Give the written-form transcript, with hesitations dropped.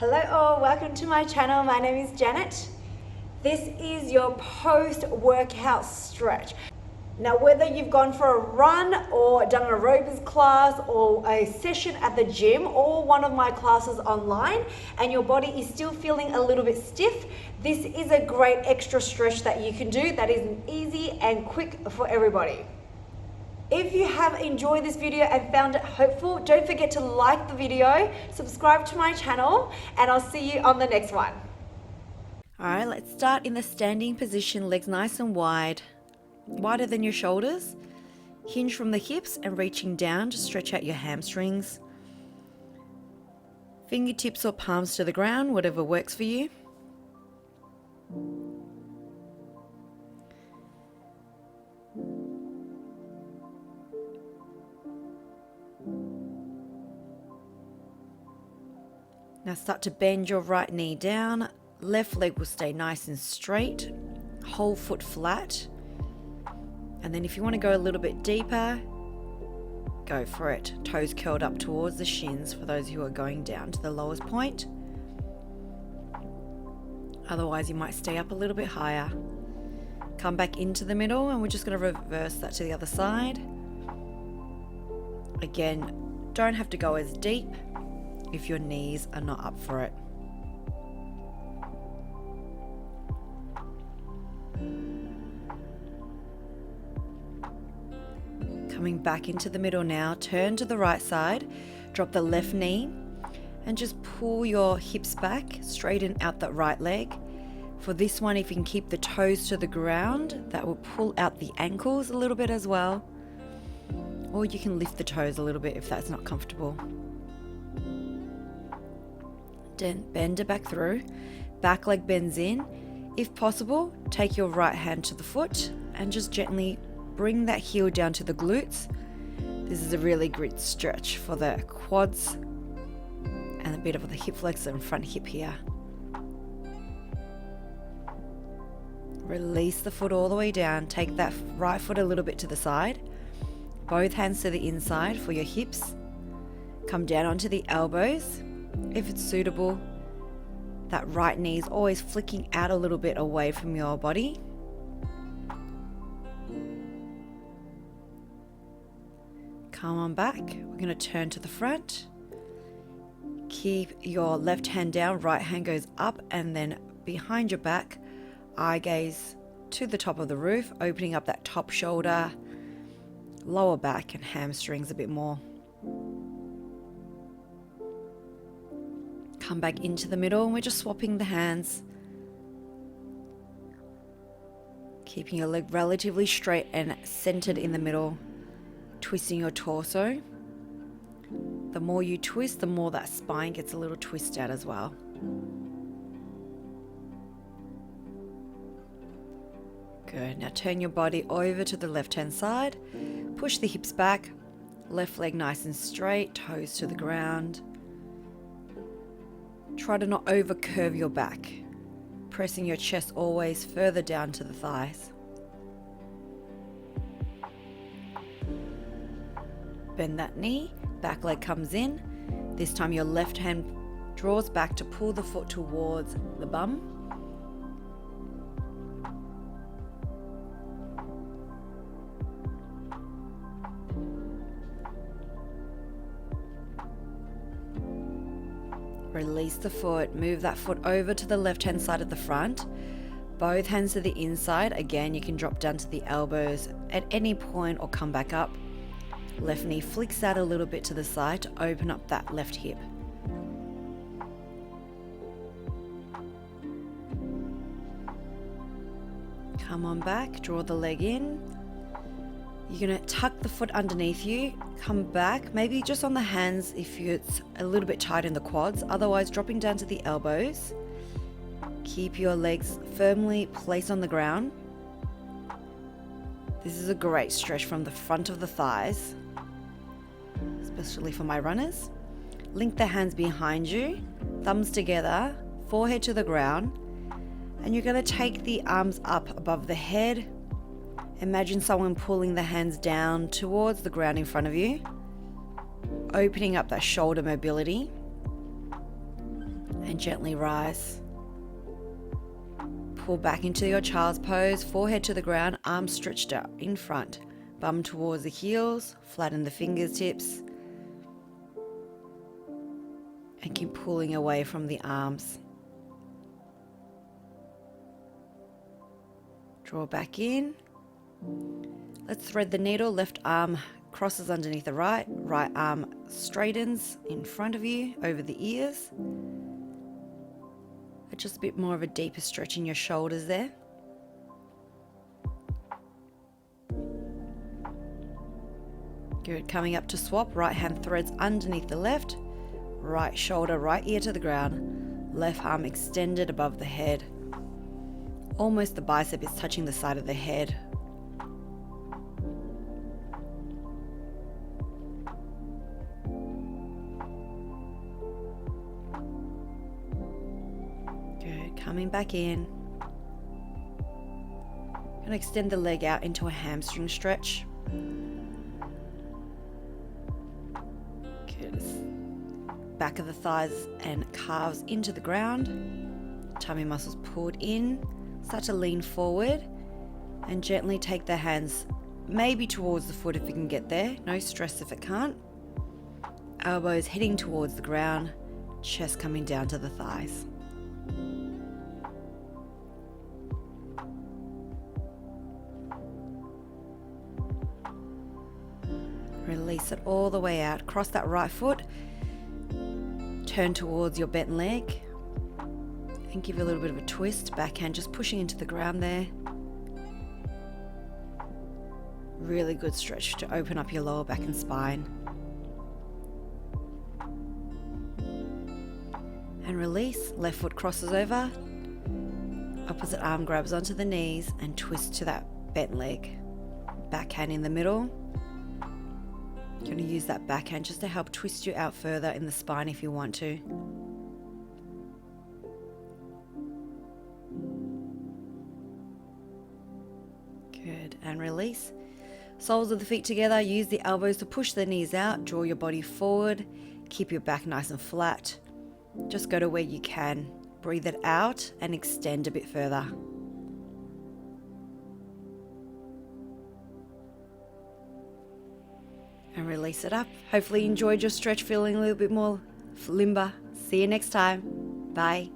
Hello all, welcome to my channel. My name is Janet. This is your post-workout stretch. Now, whether you've gone for a run or done an aerobics class or a session at the gym or one of my classes online and your body is still feeling a little bit stiff, this is a great extra stretch that you can do that is easy and quick for everybody. If you have enjoyed this video and found it helpful, don't forget to like the video, subscribe to my channel, and I'll see you on the next one. All right, let's start in the standing position, legs nice and wide, wider than your shoulders. Hinge from the hips and reaching down to stretch out your hamstrings. Fingertips or palms to the ground, whatever works for you. Now start to bend your right knee down, left leg will stay nice and straight, whole foot flat. And then if you want to go a little bit deeper, go for it. Toes curled up towards the shins for those who are going down to the lowest point. Otherwise you might stay up a little bit higher. Come back into the middle and we're just going to reverse that to the other side. Again, don't have to go as deep if your knees are not up for it. Coming back into the middle now, turn to the right side, drop the left knee and just pull your hips back, straighten out that right leg. For this one, if you can keep the toes to the ground, that will pull out the ankles a little bit as well. Or you can lift the toes a little bit if that's not comfortable. Bend it back through, back leg bends in. If possible, take your right hand to the foot and just gently bring that heel down to the glutes. This is a really great stretch for the quads and a bit of the hip flexor and front hip here. Release the foot all the way down, take that right foot a little bit to the side, both hands to the inside for your hips. Come down onto the elbows. If it's suitable, that right knee is always flicking out a little bit away from your body. Come on back. We're going to turn to the front. Keep your left hand down, right hand goes up and then behind your back, eye gaze to the top of the roof, opening up that top shoulder, lower back and hamstrings a bit more. Come back into the middle and we're just swapping the hands. Keeping your leg relatively straight and centered in the middle. Twisting your torso. The more you twist, the more that spine gets a little twisted out as well. Good. Now turn your body over to the left hand side. Push the hips back. Left leg nice and straight, toes to the ground. Try to not over curve your back, pressing your chest always further down to the thighs. Bend that knee, back leg comes in. This time your left hand draws back to pull the foot towards the bum. Release the foot, move that foot over to the left hand side of the front. Both hands to the inside. Again, you can drop down to the elbows at any point or come back up. Left knee flicks out a little bit to the side to open up that left hip. Come on back, draw the leg in. You're going to tuck the foot underneath you, come back, maybe just on the hands if it's a little bit tight in the quads, otherwise dropping down to the elbows. Keep your legs firmly placed on the ground. This is a great stretch from the front of the thighs, especially for my runners. Link the hands behind you, thumbs together, forehead to the ground, and you're going to take the arms up above the head. Imagine someone pulling the hands down towards the ground in front of you, opening up that shoulder mobility. and gently rise. Pull back into your child's pose, forehead to the ground, arms stretched out in front, bum towards the heels, flatten the fingertips, and keep pulling away from the arms. Draw back in. Let's thread the needle. Left arm crosses underneath the right. Right arm straightens in front of you, over the ears. Just a bit more of a deeper stretch in your shoulders there. Good. Coming up to swap. Right hand threads underneath the left. Right shoulder, right ear to the ground. Left arm extended above the head. Almost the bicep is touching the side of the head. Good. Coming back in. And extend the leg out into a hamstring stretch. Good. Back of the thighs and calves into the ground. Tummy muscles pulled in. Start to lean forward and gently take the hands maybe towards the foot if you can get there. No stress if it can't. Elbows heading towards the ground, chest coming down to the thighs. Release it all the way out. Cross that right foot. Turn towards your bent leg. And give a little bit of a twist, backhand just pushing into the ground there. Really good stretch to open up your lower back and spine. And release, left foot crosses over, opposite arm grabs onto the knees and twist to that bent leg. Backhand in the middle. You're going to use that backhand just to help twist you out further in the spine if you want to. Good, and release. Soles of the feet together, use the elbows to push the knees out, draw your body forward, keep your back nice and flat. Just go to where you can. Breathe it out and extend a bit further. And release it up. Hopefully you enjoyed your stretch, feeling a little bit more limber. See you next time. Bye.